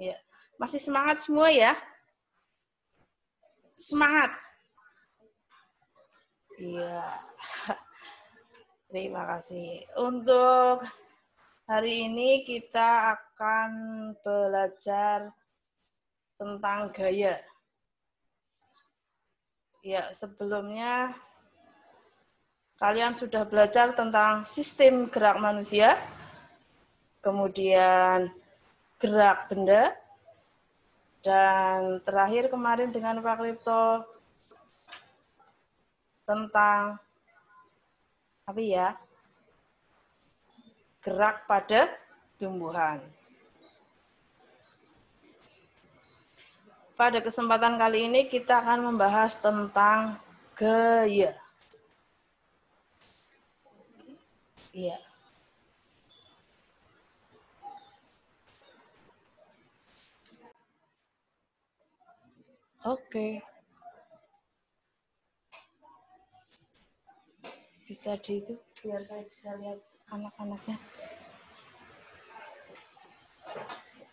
Ya. Masih semangat semua ya? Semangat. Iya. Terima kasih. Untuk hari ini kita akan belajar tentang gaya. Ya, sebelumnya kalian sudah belajar tentang sistem gerak manusia, kemudian gerak benda, dan terakhir kemarin dengan Pak Lipto tentang apa ya? Gerak pada tumbuhan. Pada kesempatan kali ini kita akan membahas tentang gaya. Iya. Oke. Bisa di itu biar saya bisa lihat anak-anaknya.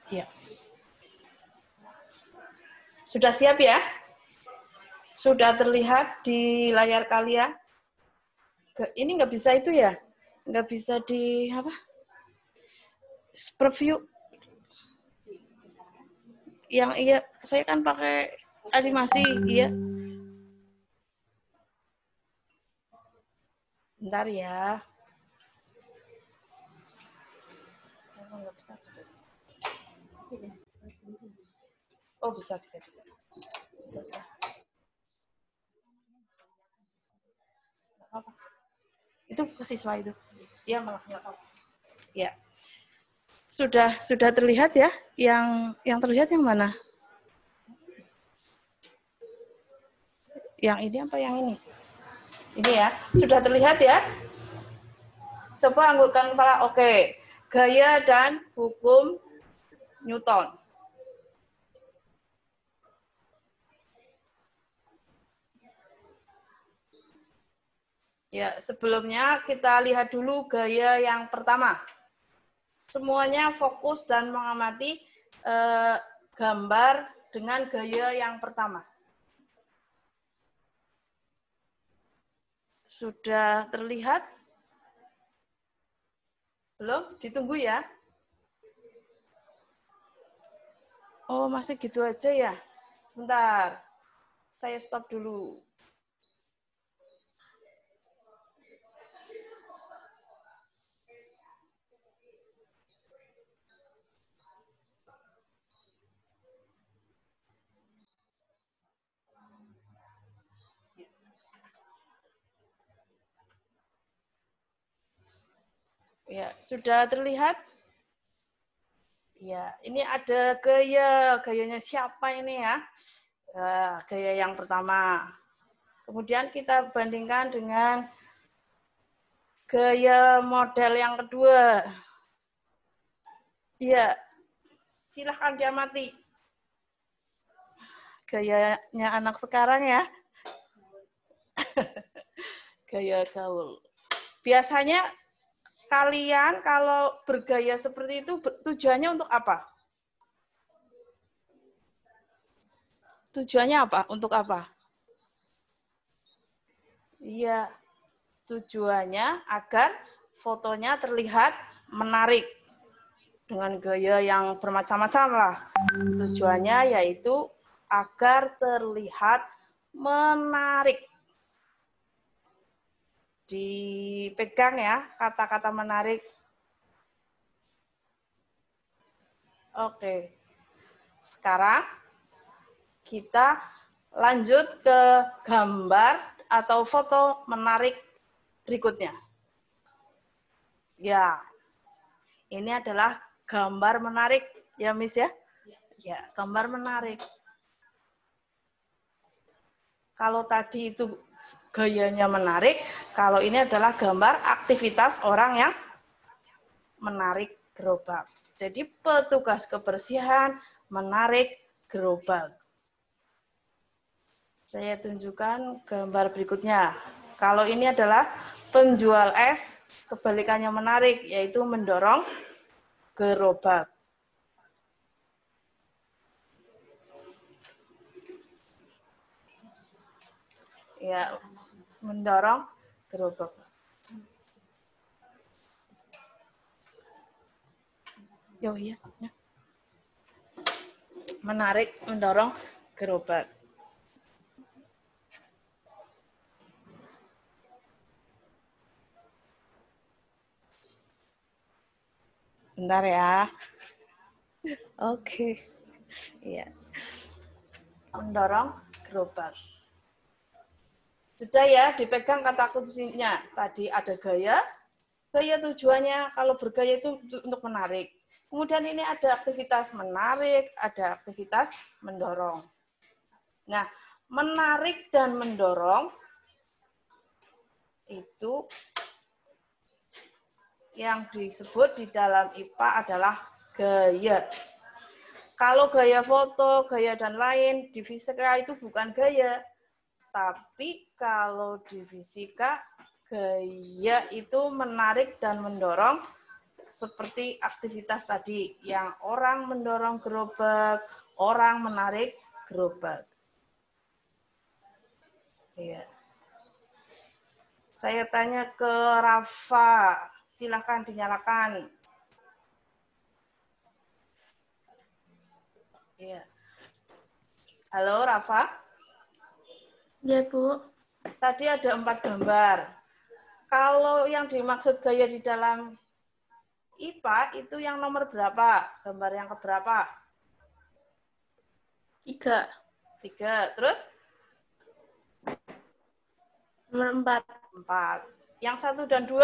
Iya. Sudah siap ya? Sudah terlihat di layar kalian? Ini nggak bisa itu ya? Nggak bisa di apa? Preview. Yang iya, saya kan pakai animasi, iya. Bentar ya. Nggak bisa. Oh, bisa. Bisa. Apa? Itu ke siswa itu. Iya, malah nggak apa. Ya. Sudah terlihat ya? Yang terlihat yang mana? Yang ini apa yang ini? Ini ya. Sudah terlihat ya? Coba anggukkan kepala. Oke. Gaya dan hukum Newton. Ya, sebelumnya kita lihat dulu gaya yang pertama. Semuanya fokus dan mengamati gambar dengan gaya yang pertama. Sudah terlihat? Belum? Ditunggu ya. Oh, masih gitu aja ya? Sebentar. Saya stop dulu. Ya, sudah terlihat? Ya, ini ada gaya. Gayanya siapa ini ya? Gaya yang pertama. Kemudian kita bandingkan dengan gaya model yang kedua. Iya, silahkan diamati. Gayanya anak sekarang ya. Gaya gaul. Biasanya kalian kalau bergaya seperti itu tujuannya untuk apa? Tujuannya apa? Untuk apa? Iya, tujuannya agar fotonya terlihat menarik dengan gaya yang bermacam-macam lah. Tujuannya yaitu agar terlihat menarik. Dipegang ya kata-kata menarik. Oke. Sekarang kita lanjut ke gambar atau foto menarik berikutnya. Ya. Ini adalah gambar menarik ya, Miss ya? Ya, gambar menarik. Kalau tadi itu gayanya menarik, kalau ini adalah gambar aktivitas orang yang menarik gerobak. Jadi petugas kebersihan menarik gerobak. Saya tunjukkan gambar berikutnya. Kalau ini adalah penjual es, kebalikannya menarik, yaitu mendorong gerobak. Ya, mendorong gerobak. Yo iya. Menarik, mendorong gerobak. Bentar ya. Oke. Iya. Mendorong gerobak. Sudah ya, dipegang kata kuncinya. Tadi ada gaya. Gaya tujuannya kalau bergaya itu untuk menarik. Kemudian ini ada aktivitas menarik, ada aktivitas mendorong. Nah, menarik dan mendorong itu yang disebut di dalam IPA adalah gaya. Kalau gaya foto, gaya dan lain, di fisika itu bukan gaya. Tapi kalau di fisika, gaya itu menarik dan mendorong seperti aktivitas tadi, yang orang mendorong gerobak, orang menarik gerobak. Iya. Saya tanya ke Rafa, silahkan dinyalakan. Iya. Halo Rafa. Ya, Bu. Tadi ada 4 gambar. Kalau yang dimaksud gaya di dalam IPA itu yang nomor berapa? Gambar yang keberapa? 3. 3. Terus? Nomor 4. 4. Yang 1 dan 2?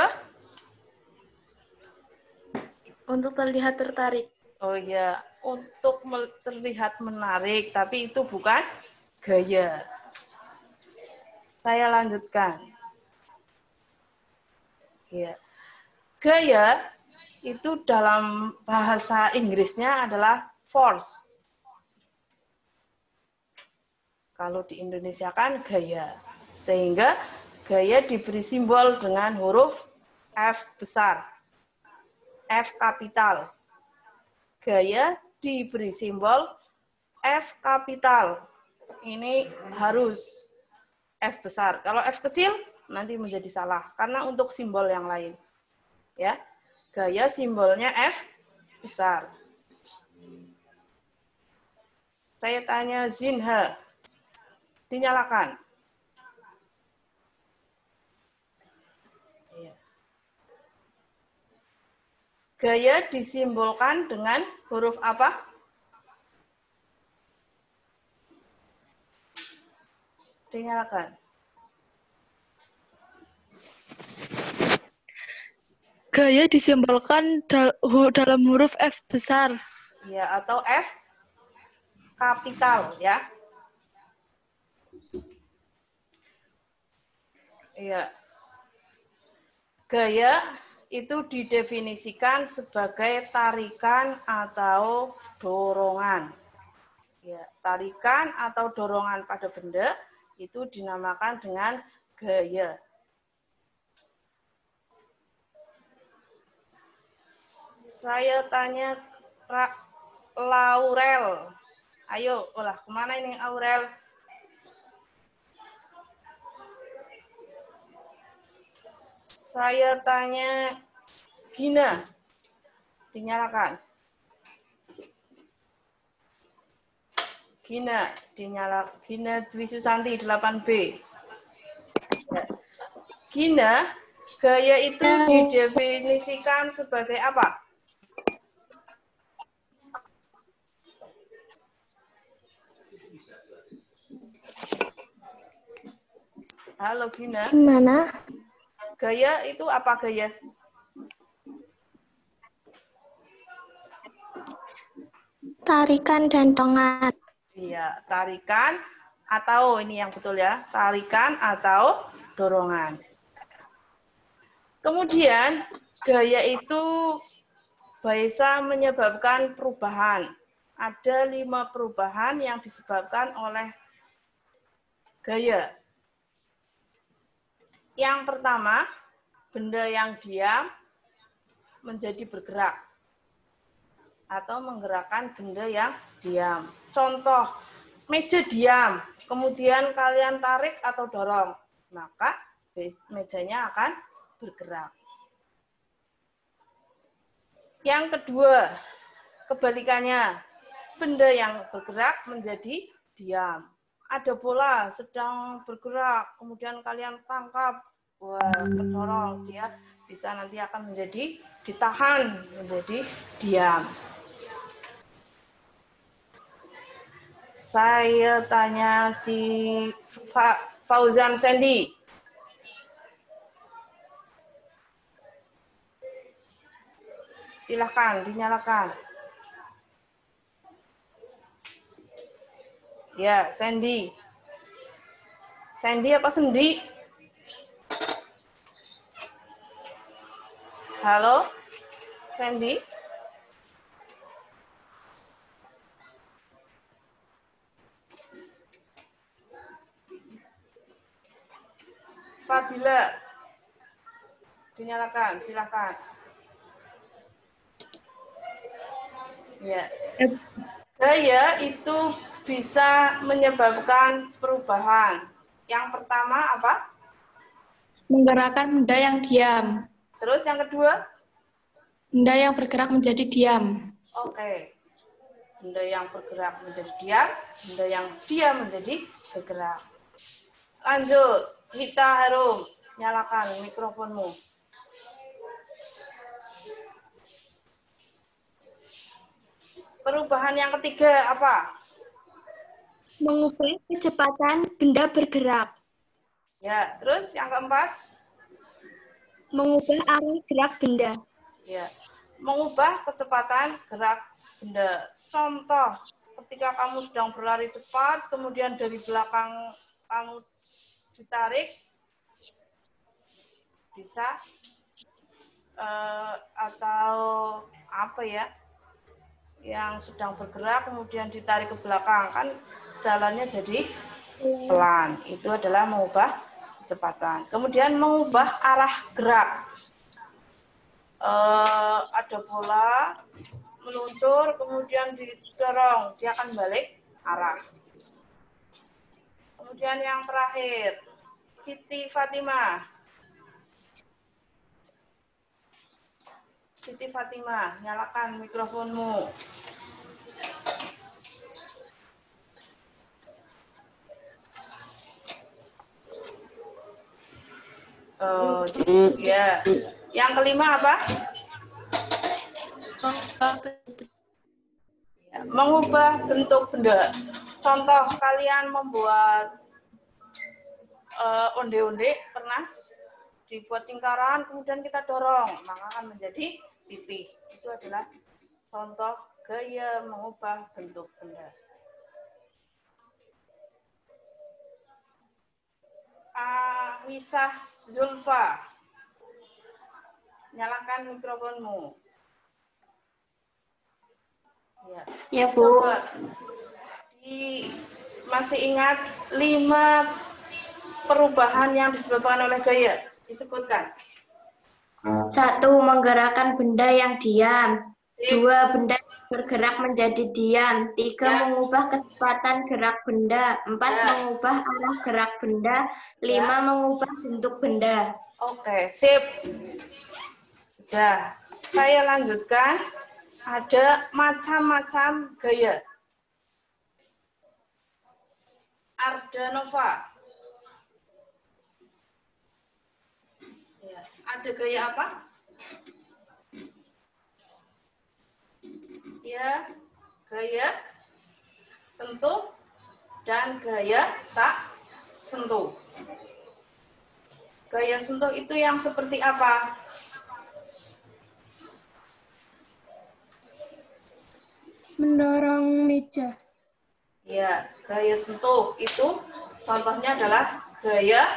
Untuk terlihat tertarik. Oh iya, untuk terlihat menarik, tapi itu bukan gaya. Saya lanjutkan. Ya. Gaya itu dalam bahasa Inggrisnya adalah force. Kalau di Indonesia kan gaya. Sehingga gaya diberi simbol dengan huruf F besar. F kapital. Gaya diberi simbol F kapital. Ini harus F besar. Kalau F kecil nanti menjadi salah karena untuk simbol yang lain. Ya. Gaya simbolnya F besar. Saya tanya Zinha. Dinyalakan. Gaya disimbolkan dengan huruf apa? Dinyalakan. Gaya disimbolkan dalam huruf F besar. Ya, atau F kapital ya. Iya. Gaya itu didefinisikan sebagai tarikan atau dorongan. Ya, tarikan atau dorongan pada benda itu dinamakan dengan gaya. Saya tanya Laurel. Ayo, kemana ini Aurel? Saya tanya Gina. Dinyalakan. Gina, Gina Dwi Susanti 8B. Gina, gaya itu didefinisikan sebagai apa? Halo Gina. Gimana? Gaya itu apa gaya? Tarikan dan dorongan. Iya, tarikan atau ini yang betul ya, tarikan atau dorongan. Kemudian gaya itu bisa menyebabkan perubahan. Ada 5 perubahan yang disebabkan oleh gaya. Yang pertama, benda yang diam menjadi bergerak atau menggerakkan benda yang diam. Contoh, meja diam, kemudian kalian tarik atau dorong, maka mejanya akan bergerak. Yang kedua, kebalikannya, benda yang bergerak menjadi diam. Ada bola sedang bergerak, kemudian kalian tangkap, wah, kedorong, dia bisa nanti akan menjadi ditahan, menjadi diam. Saya tanya si Fauzan Sandy. Silahkan, dinyalakan. Ya, Sandy. Sandy apa Sendi? Halo, Sandy? Fadila, dinyalakan, silakan. Ya. Gaya itu bisa menyebabkan perubahan. Yang pertama apa? Menggerakkan benda yang diam. Terus yang kedua? Benda yang bergerak menjadi diam. Oke. Benda yang bergerak menjadi diam, benda yang diam menjadi bergerak. Lanjut, Hita Harum, nyalakan mikrofonmu. Perubahan yang ketiga apa? Mengubah kecepatan benda bergerak. Ya, terus yang keempat? Mengubah arah gerak benda. Ya, mengubah kecepatan gerak benda. Contoh, ketika kamu sedang berlari cepat, kemudian dari belakang kamu ditarik, bisa atau apa ya, yang sedang bergerak kemudian ditarik ke belakang, kan jalannya jadi pelan. Itu adalah mengubah kecepatan. Kemudian mengubah arah gerak. Ada bola meluncur, kemudian didorong, dia akan balik arah. Kemudian yang terakhir, Siti Fatimah. Siti Fatimah, nyalakan mikrofonmu. Ya. Yang kelima apa? Mengubah bentuk benda. Contoh, kalian membuat onde-onde, pernah dibuat lingkaran, kemudian kita dorong, maka akan menjadi pipih. Itu adalah contoh gaya mengubah bentuk benda. Wisah Zulfa, nyalakan mikrofonmu. Ya, Bu. Coba masih ingat 5 perubahan yang disebabkan oleh gaya? Disebutkan. 1. Menggerakkan benda yang diam. 2. Benda bergerak menjadi diam. 3. Mengubah kecepatan gerak benda. 4. Mengubah arah gerak benda. 5. Mengubah bentuk benda. Oke, sip. Sudah. Saya lanjutkan. Ada macam-macam gaya. Ardanova. Ya, ada gaya apa? Ya, gaya sentuh dan gaya tak sentuh. Gaya sentuh itu yang seperti apa? Mendorong meja. Ya, gaya sentuh itu contohnya adalah gaya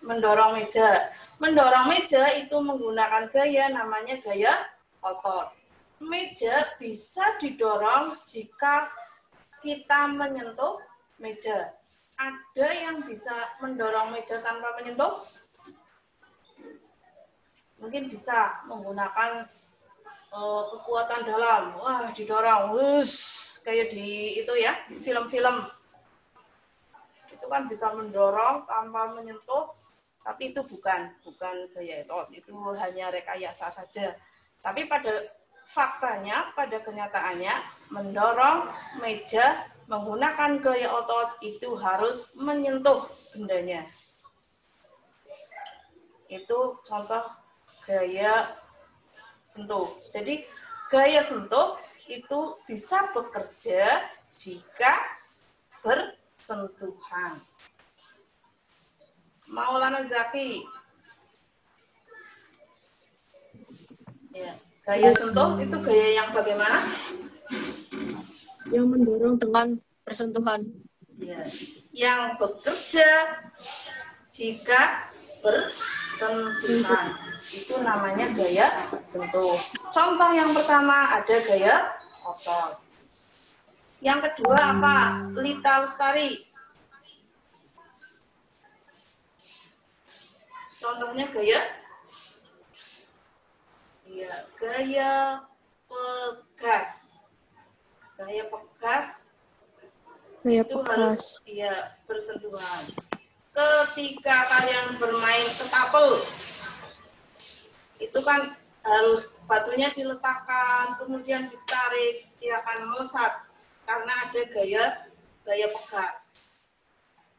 mendorong meja. Mendorong meja itu menggunakan gaya namanya gaya otot. Meja bisa didorong jika kita menyentuh meja. Ada yang bisa mendorong meja tanpa menyentuh? Mungkin bisa menggunakan kekuatan dalam. Wah, didorong. Kayak di itu ya, film-film. itu kan bisa mendorong tanpa menyentuh, tapi itu bukan gaya otot, itu hanya rekayasa saja. Tapi pada faktanya, pada kenyataannya, mendorong meja menggunakan gaya otot itu harus menyentuh bendanya. Itu contoh gaya sentuh. Jadi gaya sentuh itu bisa bekerja jika bersentuhan. Maulana Zaki. Ya, gaya sentuh itu gaya yang bagaimana? Yang mendorong dengan persentuhan. Ya, yang bekerja jika bersentuhan. Itu namanya gaya sentuh. Contoh yang pertama ada gaya otot. Yang kedua apa? Lita Lestari. Contohnya gaya gaya pegas. Gaya pegas itu harus bersentuhan. Ketika kalian bermain ketapel, itu kan harus batunya diletakkan, kemudian ditarik, dia akan melesat karena ada gaya pegas.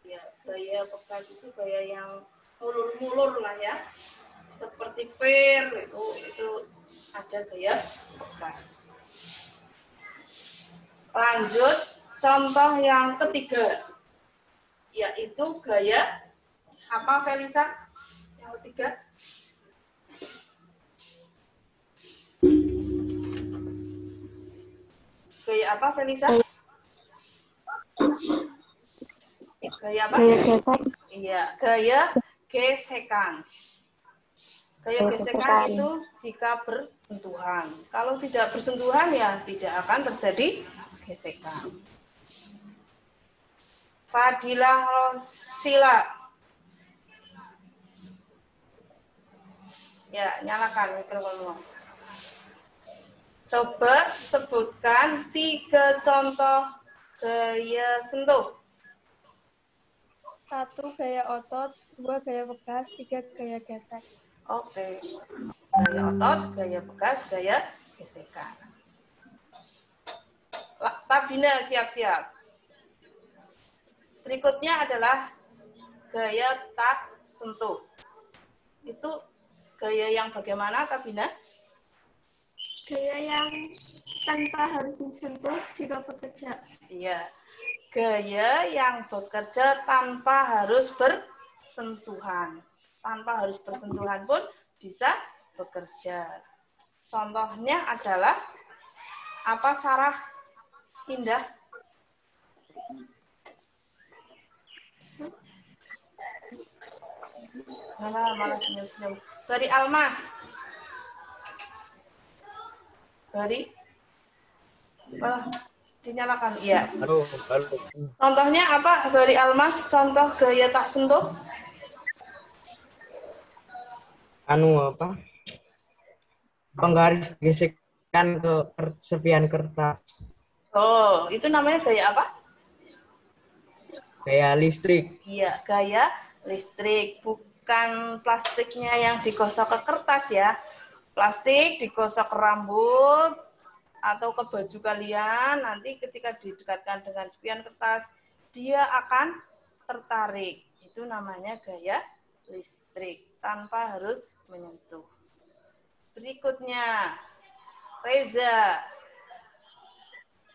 Ya, gaya pegas itu gaya yang mulur-mulur lah ya, seperti per itu ada gaya pegas. Lanjut contoh yang ketiga, yaitu gaya apa, Felisa? Yang ketiga? Gaya apa, Felisa? Gaya apa? Gaya gesek. Iya, gaya gesekan. Gaya gesekan itu jika bersentuhan. Kalau tidak bersentuhan ya tidak akan terjadi gesekan. Fadilah Rosila. Ya, nyalakan mikrofonmu. Coba sebutkan 3 contoh gaya sentuh. 1 gaya otot, 2 gaya pegas, 3 gaya gesek. Oke. Gaya otot, gaya pegas, gaya gesekan. Tabina siap-siap. Berikutnya adalah gaya tak sentuh. Itu gaya yang bagaimana, Tabina? Gaya yang tanpa harus disentuh jika bekerja. Iya. Gaya yang bekerja tanpa harus bersentuhan. Tanpa harus bersentuhan pun bisa bekerja. Contohnya adalah apa, Sarah Indah? Malah senyum-senyum. Dari Almas. Dari dinyalakan, iya. Halo. Contohnya apa dari Almas? Contoh gaya tak sentuh? Apa? Penggaris gesekan ke serpihan kertas. Oh, itu namanya gaya apa? Gaya listrik. Iya, gaya listrik. Bukan plastiknya yang digosok ke kertas ya. Plastik digosok ke rambut atau ke baju kalian, nanti ketika didekatkan dengan serpihan kertas, dia akan tertarik. Itu namanya gaya listrik, tanpa harus menyentuh. Berikutnya, Reza.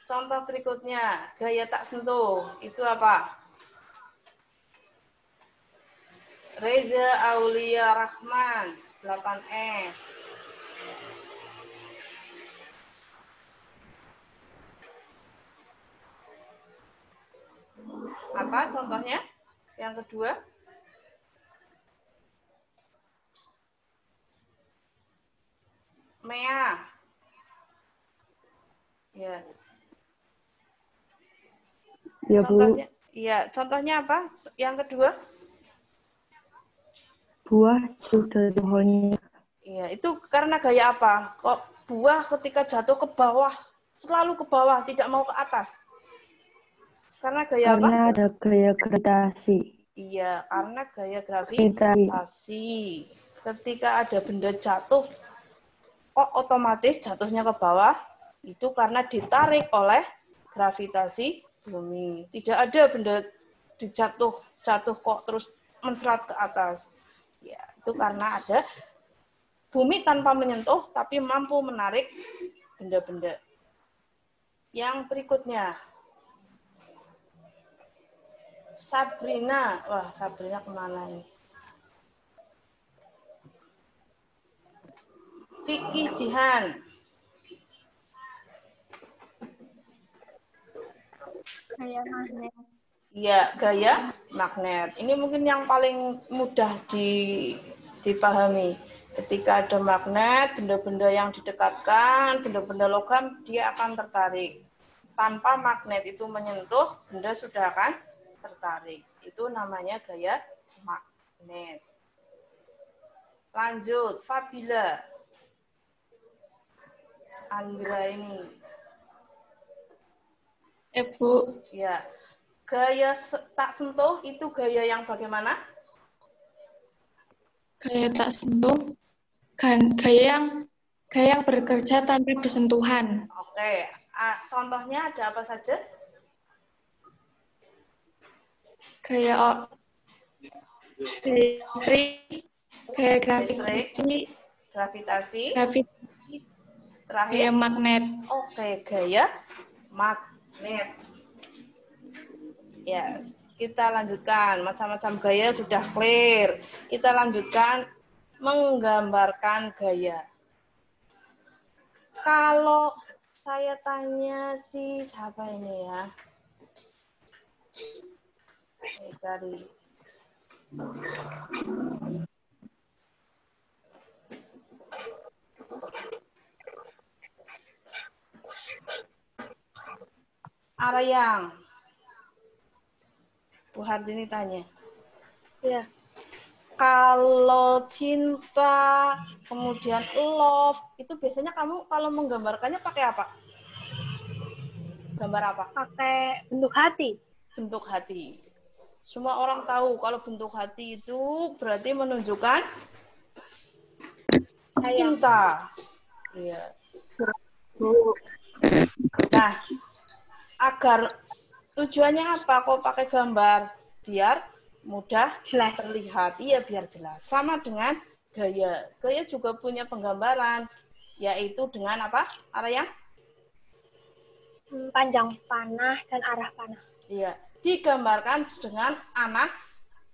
Contoh berikutnya, gaya tak sentuh. Itu apa? Reza Aulia Rahman, 8E. Apa contohnya? Yang kedua? Mea. Ya. Ya, Bu. Contohnya, iya, contohnya apa? Yang kedua? Buah sudah pohonnya. Iya, itu karena gaya apa? Kok buah ketika jatuh ke bawah, selalu ke bawah, tidak mau ke atas? Karena gaya apa? Karena ada gaya gravitasi. Iya, karena gaya Gravitasi. gravitasi. Ketika ada benda jatuh, kok otomatis jatuhnya ke bawah? Itu karena ditarik oleh gravitasi bumi. Tidak ada benda jatuh kok terus mencrat ke atas. Ya, itu karena ada bumi tanpa menyentuh, tapi mampu menarik benda-benda. Yang berikutnya, Sabrina. Wah, Sabrina kemana ini? Vicky Jihan. Gaya magnet. Iya, gaya magnet. Ini mungkin yang paling mudah dipahami. Ketika ada magnet, benda-benda yang didekatkan, benda-benda logam, dia akan tertarik. Tanpa magnet itu menyentuh, benda sudah akan tertarik. Itu namanya gaya magnet. Lanjut, Fabila. Anggra ini. Bu. Ya. Gaya tak sentuh itu gaya yang bagaimana? Gaya tak sentuh, kan gaya yang bekerja tanpa bersentuhan. Oke. Contohnya ada apa saja? Gaya listrik, gaya gravitasi, terakhir gaya magnet. Oke, gaya magnet. Yes, kita lanjutkan. Macam-macam gaya sudah clear. Kita lanjutkan menggambarkan gaya. Kalau saya tanya siapa ini ya? Saya cari. Arayang. Bu Hardini tanya. Ya. Kalau cinta, kemudian love, itu biasanya kamu kalau menggambarkannya pakai apa? Gambar apa? Pakai bentuk hati. Bentuk hati. Semua orang tahu kalau bentuk hati itu berarti menunjukkan cinta. Iya. Nah, agar tujuannya apa? Kok pakai gambar? Biar mudah Jelas. terlihat. Iya, biar jelas. Sama dengan gaya. Gaya juga punya penggambaran, yaitu dengan apa? Arayang? Panjang panah dan arah panah. Iya, digambarkan dengan anak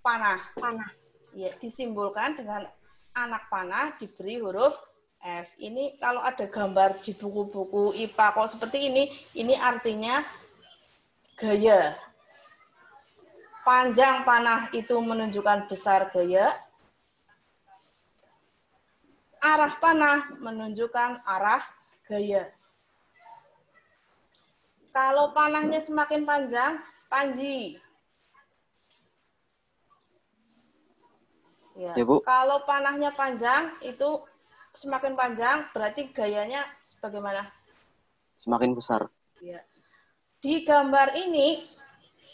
panah. Panah. Iya, disimbolkan dengan anak panah diberi huruf F. Ini kalau ada gambar di buku-buku IPA kok seperti ini artinya gaya. Panjang panah itu menunjukkan besar gaya. Arah panah menunjukkan arah gaya. Kalau panahnya semakin panjang, panji. Ya. Ya, Bu. Kalau panahnya panjang, itu semakin panjang, berarti gayanya bagaimana? Semakin besar. Ya. Di gambar ini,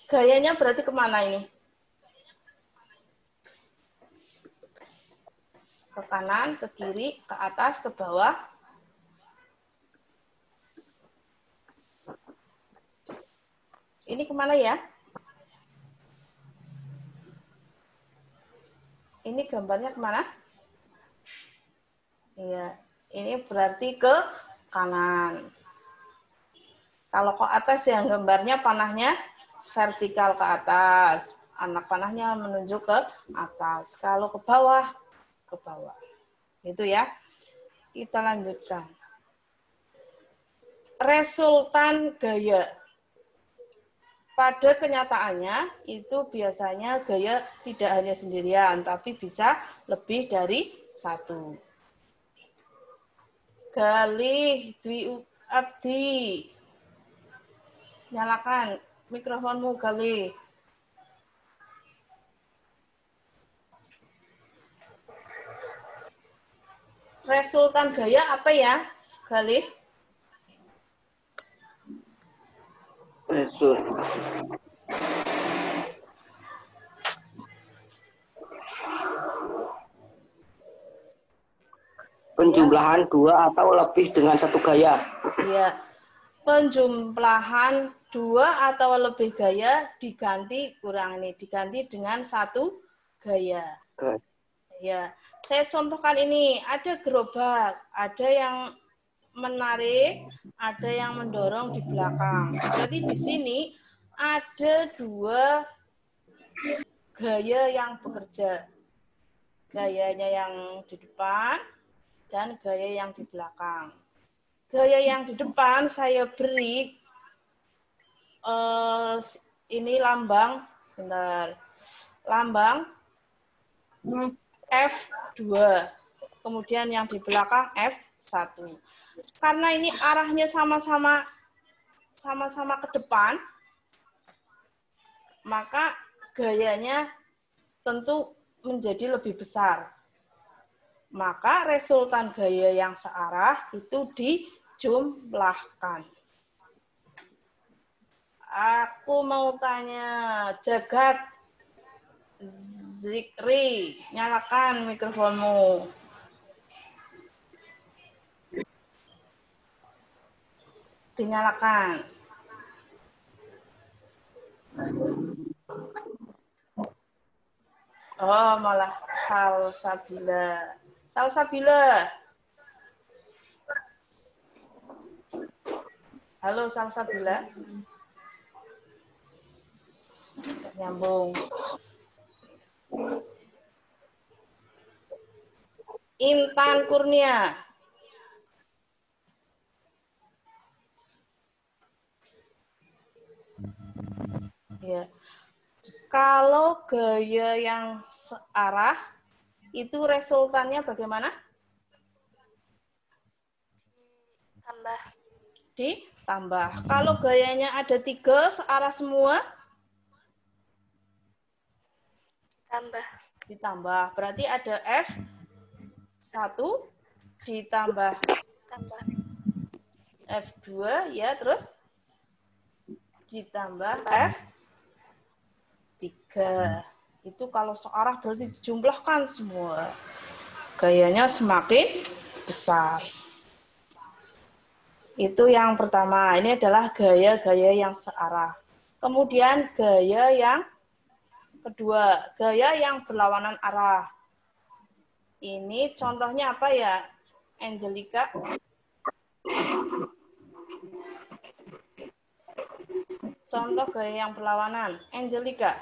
gayanya berarti kemana ini? Ke kanan, ke kiri, ke atas, ke bawah. Ini kemana ya? Ini gambarnya kemana? Iya, ini berarti ke kanan. Kalau ke atas yang gambarnya panahnya vertikal ke atas. Anak panahnya menunjuk ke atas. Kalau ke bawah, ke bawah. Itu ya. Kita lanjutkan. Resultan gaya. Pada kenyataannya, itu biasanya gaya tidak hanya sendirian, tapi bisa lebih dari satu. Galih Dwi Abdi. Nyalakan mikrofonmu, Galih. Resultan gaya apa ya, Galih? penjumlahan dua atau lebih dengan satu gaya. Ya, penjumlahan dua atau lebih gaya diganti dengan satu gaya. Oke. Ya, saya contohkan ini, ada gerobak, ada yang menarik, ada yang mendorong di belakang. Berarti di sini ada dua gaya yang bekerja. Gayanya yang di depan dan gaya yang di belakang. Gaya yang di depan saya beri ini lambang, sebentar. Lambang F2. Kemudian yang di belakang F1. Karena ini arahnya sama-sama ke depan, maka gayanya tentu menjadi lebih besar. Maka resultan gaya yang searah itu dijumlahkan. Aku mau tanya, Jagat Zikri, nyalakan mikrofonmu. Dinyalakan. Oh, malah Salsabila. Salsabila. Halo, Salsabila. Nyambung. Intan Kurnia. Ya. Kalau gaya yang searah, itu resultannya bagaimana? Tambah. Ditambah. Kalau gayanya ada 3, searah semua? Tambah. Ditambah. Berarti ada F1 ditambah Tambah. F2, ya, terus ditambah F3. Itu kalau searah berarti dijumlahkan semua. Gayanya semakin besar. Itu yang pertama. Ini adalah gaya-gaya yang searah. Kemudian gaya yang kedua, gaya yang berlawanan arah. Ini contohnya apa ya, Angelika? Contoh gaya yang berlawanan, Angelika.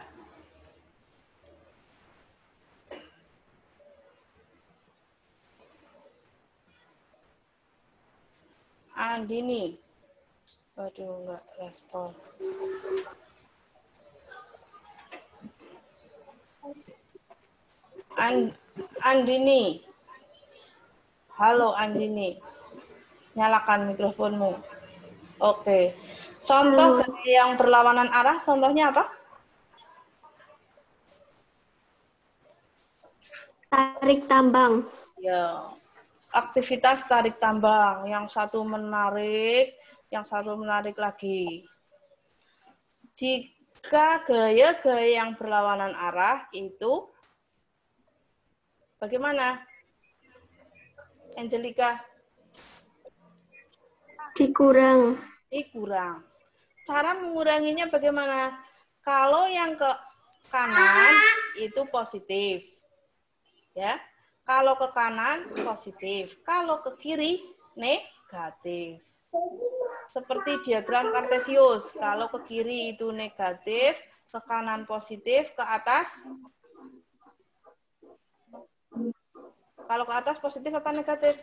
Andini. Waduh, enggak respon. Andini. Halo Andini. Nyalakan mikrofonmu. Oke. Contoh gaya yang berlawanan arah, contohnya apa? Tarik tambang. Ya. Aktivitas tarik tambang. Yang satu menarik, yang satu menarik lagi. Jika gaya-gaya yang berlawanan arah itu bagaimana? Angelika? Dikurang. Dikurang. Cara menguranginya bagaimana? Kalau yang ke kanan itu positif. Ya. Kalau ke kanan positif, kalau ke kiri negatif. Seperti diagram kartesius, kalau ke kiri itu negatif, ke kanan positif, ke atas. Kalau ke atas positif apa negatif?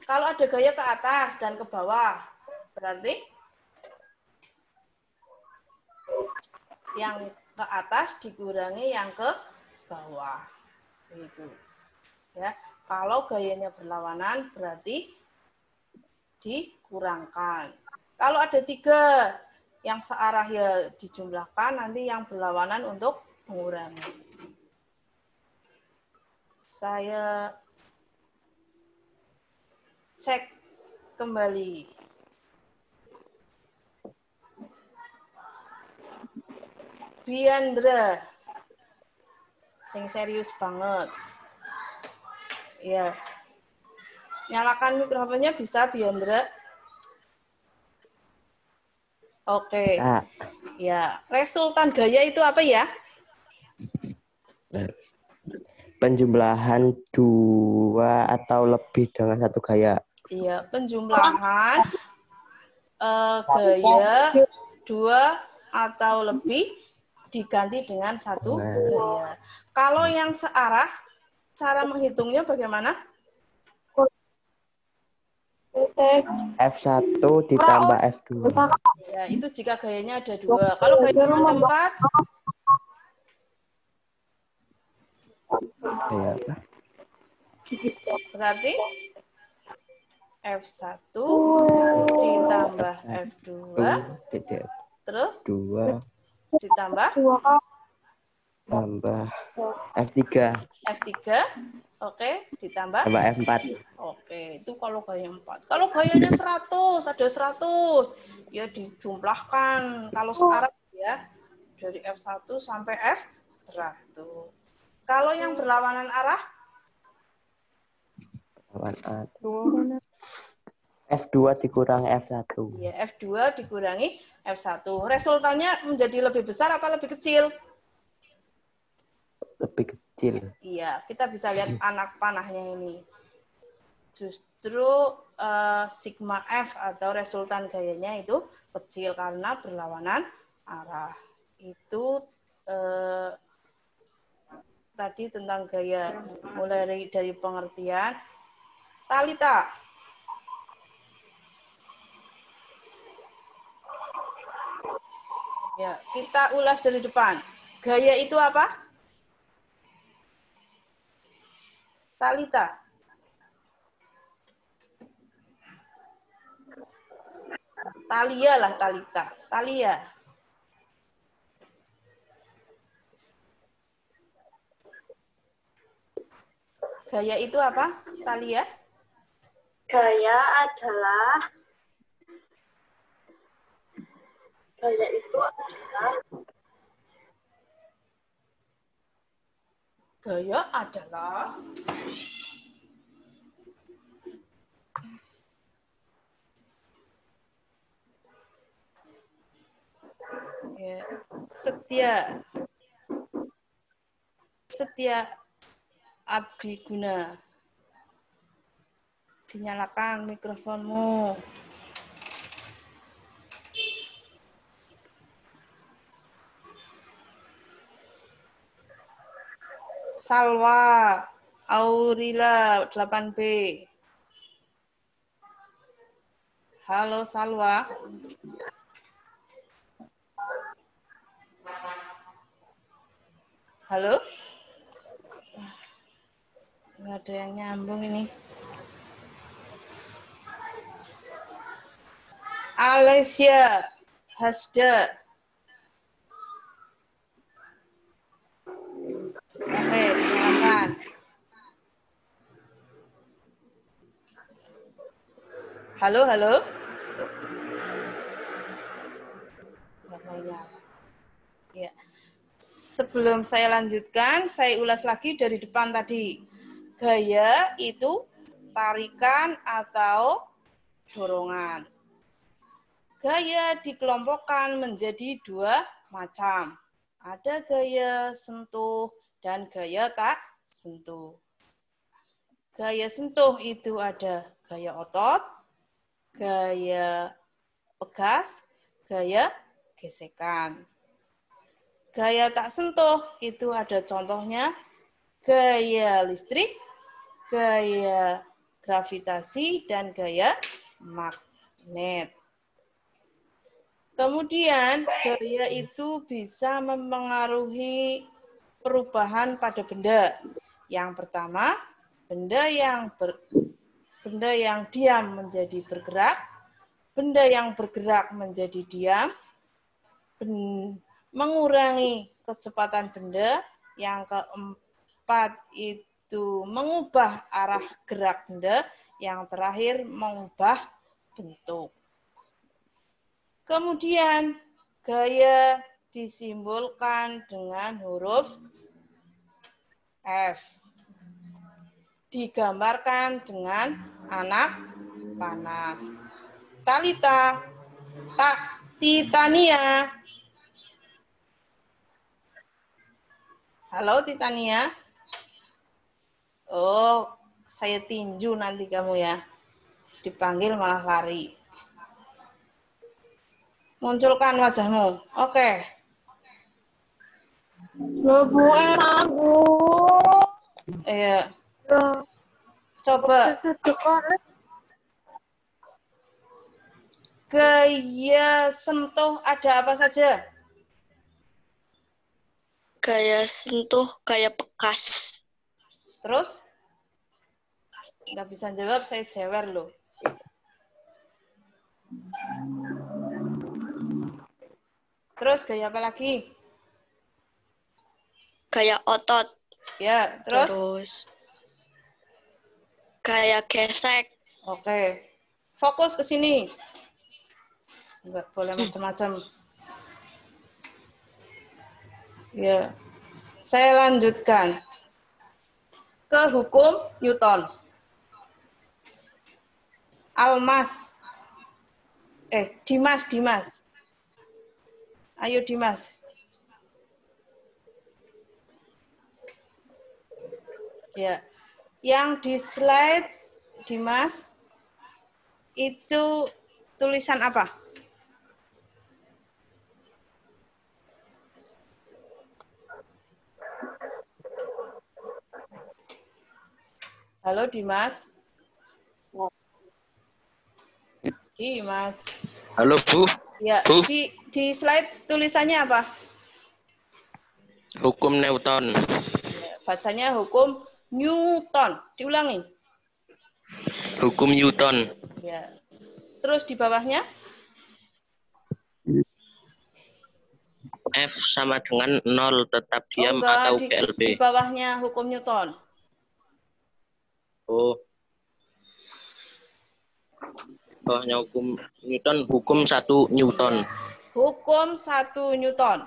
Kalau ada gaya ke atas dan ke bawah, berarti yang ke atas dikurangi yang ke bawah. Gitu. Ya, kalau gayanya berlawanan berarti dikurangkan. Kalau ada 3 yang searah ya dijumlahkan, nanti yang berlawanan untuk mengurangi. Saya cek kembali. Biandra. Sing serius banget. Ya. Nyalakan mikrofonnya bisa, Biandra. Oke. Bisa. Ya, resultan gaya itu apa ya? Penjumlahan dua atau lebih dengan satu gaya. Iya, penjumlahan gaya dua atau lebih diganti dengan satu gaya. Kalau yang searah, cara menghitungnya bagaimana? F1 ditambah F2. Ya, itu jika gayanya ada dua. Kalau gayanya ada empat, Gaya apa? berarti F1 ditambah F2, terus 2 ditambah tambah F3. F3, oke, ditambah F4. Oke, itu kalau gaya 4. Kalau gayanya 100, ada 100, ya dijumlahkan. Kalau searah ya, dari F1 sampai F100. Kalau yang berlawanan arah? F2 dikurangi F1. Ya, F2 dikurangi F1. Resultannya menjadi lebih besar apa lebih kecil? Lebih kecil. Iya, kita bisa lihat anak panahnya ini. Justru sigma F atau resultan gayanya itu kecil karena berlawanan arah. Itu tadi tentang gaya, mulai dari pengertian. Talita. Ya, kita ulas dari depan. Gaya itu apa? Talita. Talia lah, Talita. Talia. Gaya itu apa, Talia? Gaya adalah gaya itu adalah Gaya adalah ya, setia abdi guna. Dinyalakan mikrofonmu. Salwa Aurila 8B. Halo Salwa. Halo? Nggak ada yang nyambung ini. Alessia Hasda. Oke, silakan. Halo, halo. Ya. Sebelum saya lanjutkan, saya ulas lagi dari depan tadi. Gaya itu tarikan atau dorongan. Gaya dikelompokkan menjadi dua macam. Ada gaya sentuh dan gaya tak sentuh. Gaya sentuh itu ada gaya otot, gaya pegas, gaya gesekan. Gaya tak sentuh itu ada contohnya gaya listrik, gaya gravitasi, dan gaya magnet. Kemudian gaya itu bisa mempengaruhi perubahan pada benda. Yang pertama, benda yang diam menjadi bergerak, benda yang bergerak menjadi diam, mengurangi kecepatan benda. Yang keempat itu mengubah arah gerak benda. Yang terakhir mengubah bentuk. Kemudian gaya disimbolkan dengan huruf F. digambarkan dengan anak panah. Talita, Titania. Halo Titania. Oh, saya tinju nanti kamu ya. Dipanggil malah lari. Munculkan wajahmu. Oke. Bu, Bu. Iya. Coba. Gaya sentuh ada apa saja? Gaya sentuh, gaya bekas. Terus? Nggak bisa jawab, saya jewer loh. Terus gaya apa lagi? Gaya otot. Ya, terus? Terus gaya gesek. Oke. Fokus ke sini. Nggak boleh macam-macam. Ya. Saya lanjutkan ke hukum Newton. Almas. Dimas. Ayo Dimas. Ya. Yang di slide Dimas itu tulisan apa? Halo Dimas. Dimas. Halo Bu. Ya, Bu. di slide tulisannya apa? Hukum Newton. Ya, bacanya hukum Newton. Diulangi. Hukum Newton. Ya. Terus di bawahnya? F sama dengan 0 tetap diam enggak, atau di GLB. bawahnya hukum Newton. Oh. Bawahnya hukum Newton, hukum 1 Newton. Hukum 1 Newton.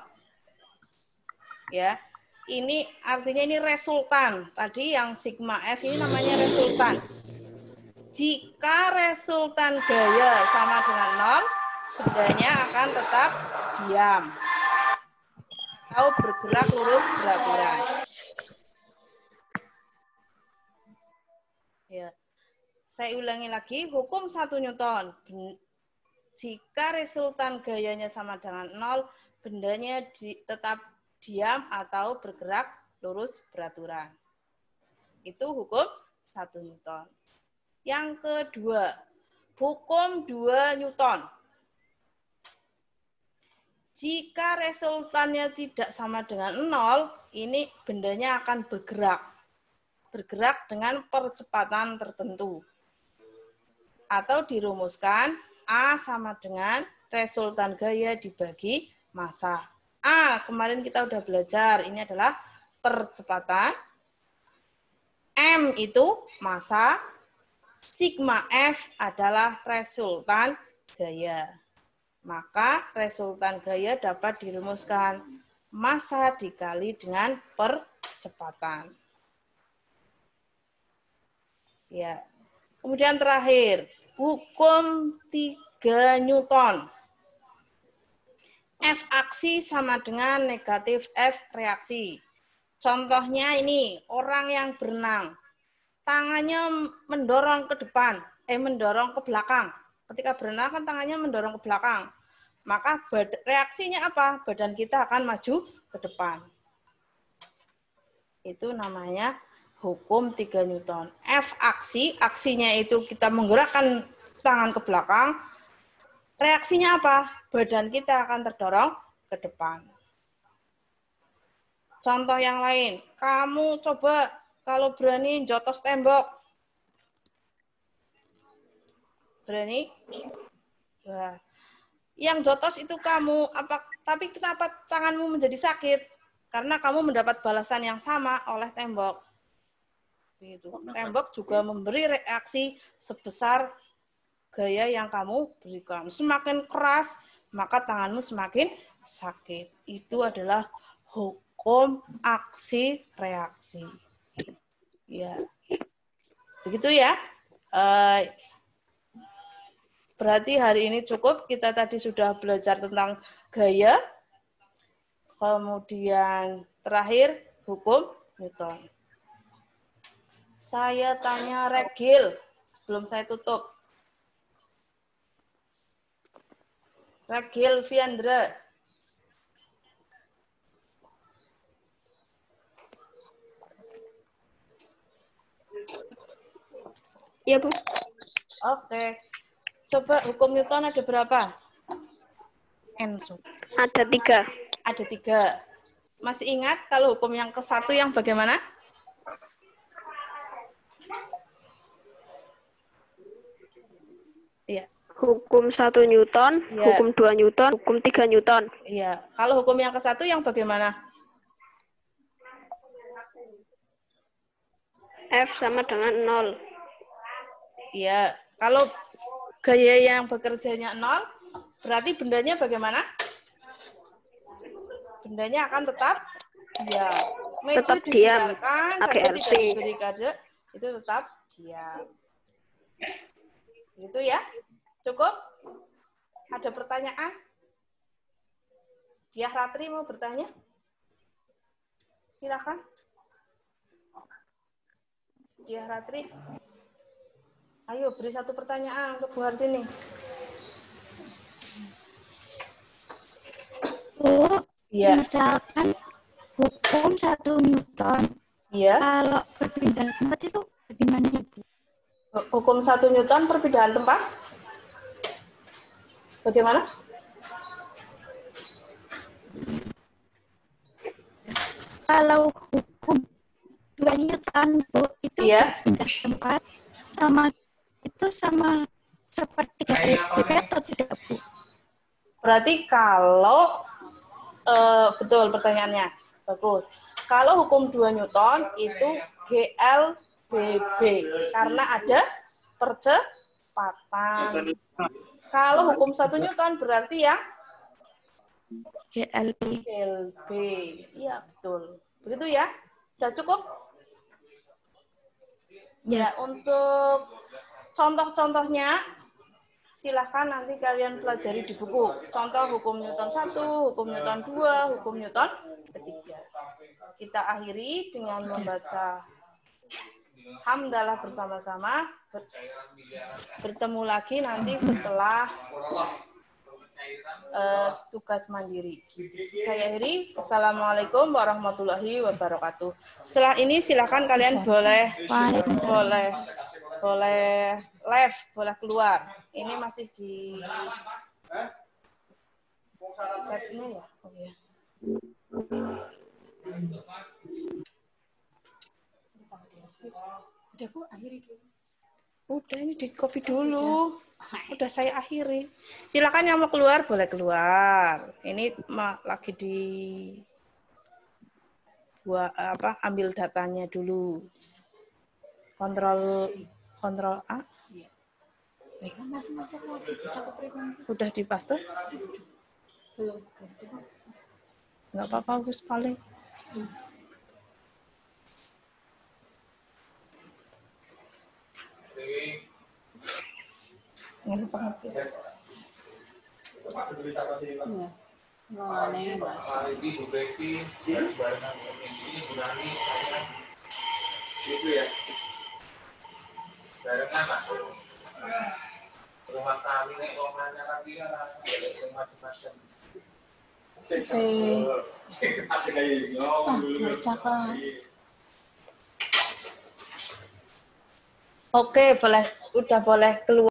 Ya. Ini artinya ini resultan. Tadi yang sigma F ini namanya resultan. Jika resultan gaya sama dengan 0, bendanya akan tetap diam atau bergerak lurus beraturan. Ya. Saya ulangi lagi, hukum 1 Newton. Jika resultan gayanya sama dengan 0, bendanya tetap diam atau bergerak lurus beraturan. Itu hukum 1 Newton. Yang kedua, hukum 2 Newton. Jika resultannya tidak sama dengan 0, ini bendanya akan bergerak. Bergerak dengan percepatan tertentu. Atau dirumuskan, A sama dengan resultan gaya dibagi massa. A, kemarin kita udah belajar, ini adalah percepatan. M itu massa. Sigma F adalah resultan gaya. Maka resultan gaya dapat dirumuskan massa dikali dengan percepatan. Ya. Kemudian terakhir, hukum 3 Newton. F aksi sama dengan negatif F reaksi. Contohnya ini, orang yang berenang. Tangannya mendorong ke depan, mendorong ke belakang. Ketika berenang kan tangannya mendorong ke belakang. Maka reaksinya apa? Badan kita akan maju ke depan. Itu namanya hukum 3 Newton. F aksi, aksinya itu kita menggerakkan tangan ke belakang. Reaksinya apa? Badan kita akan terdorong ke depan. Contoh yang lain, kamu coba kalau berani jotos tembok. Berani? Wah. Yang jotos itu kamu, tapi kenapa tanganmu menjadi sakit? Karena kamu mendapat balasan yang sama oleh tembok. Gitu. Tembok juga memberi reaksi sebesar gaya yang kamu berikan. Semakin keras, maka tanganmu semakin sakit. Itu adalah hukum aksi reaksi. Ya. Begitu ya. Berarti hari ini cukup. Kita tadi sudah belajar tentang gaya. Kemudian terakhir hukum Newton. Saya tanya Regil sebelum saya tutup. Regil Viandra. Iya, Bu. Oke. Coba hukum Newton ada berapa? N. Ada 3. Ada 3. Masih ingat kalau hukum yang ke-1 yang bagaimana? Iya. Hukum 1 Newton, Ya. hukum 2 Newton, hukum 3 Newton. Iya. Kalau hukum yang ke-1 yang bagaimana? F sama dengan 0. Iya. Kalau gaya yang bekerjanya 0, berarti bendanya bagaimana? Bendanya akan tetap diam. Meja Tetap diam. dibiarkan, saja AGLP. tidak diberi kode, itu tetap diam. Gitu ya. Cukup? Ada pertanyaan? Diah Ratri mau bertanya? Silakan. Diah Ratri. Ayo beri satu pertanyaan untuk Bu Hartini. Bu, Iya. misalkan hukum 1 Newton, Iya. kalau berpindah tempat itu bagaimana, Bu? Hukum 1 Newton perpindahan tempat? Bagaimana? Kalau hukum 2 Newton, Bu, itu Iya. berpindah tempat sama seperti GLP atau tidak, Bu? Berarti kalau betul pertanyaannya. Bagus. Kalau hukum 2 Newton itu GLBB karena ada percepatan. Kalau hukum 1 Newton berarti yang GLB. GLB. Iya, betul. Begitu ya? Sudah cukup? Ya, untuk contoh-contohnya silahkan nanti kalian pelajari di buku. Contoh hukum Newton 1, hukum Newton 2, hukum Newton ketiga. Kita akhiri dengan membaca hamdalah bersama-sama. Bertemu lagi nanti setelah tugas mandiri. Saya akhiri. Assalamualaikum warahmatullahi wabarakatuh. Setelah ini silakan kalian boleh live, boleh keluar. Ini masih di chatnya ya. Oh, ya. Udah Bu, akhiri dulu. Udah, ini di copy dulu. Udah saya akhiri. Silakan yang mau keluar boleh keluar. Ini lagi di ambil datanya dulu. Kontrol A. Udah di paste? Enggak apa-apa, Gus paling. Gitu ya. Barengan lah. Rumah kami nih omanya lagi kan macam-macam. Asik aja dulu. Oke, udah boleh keluar.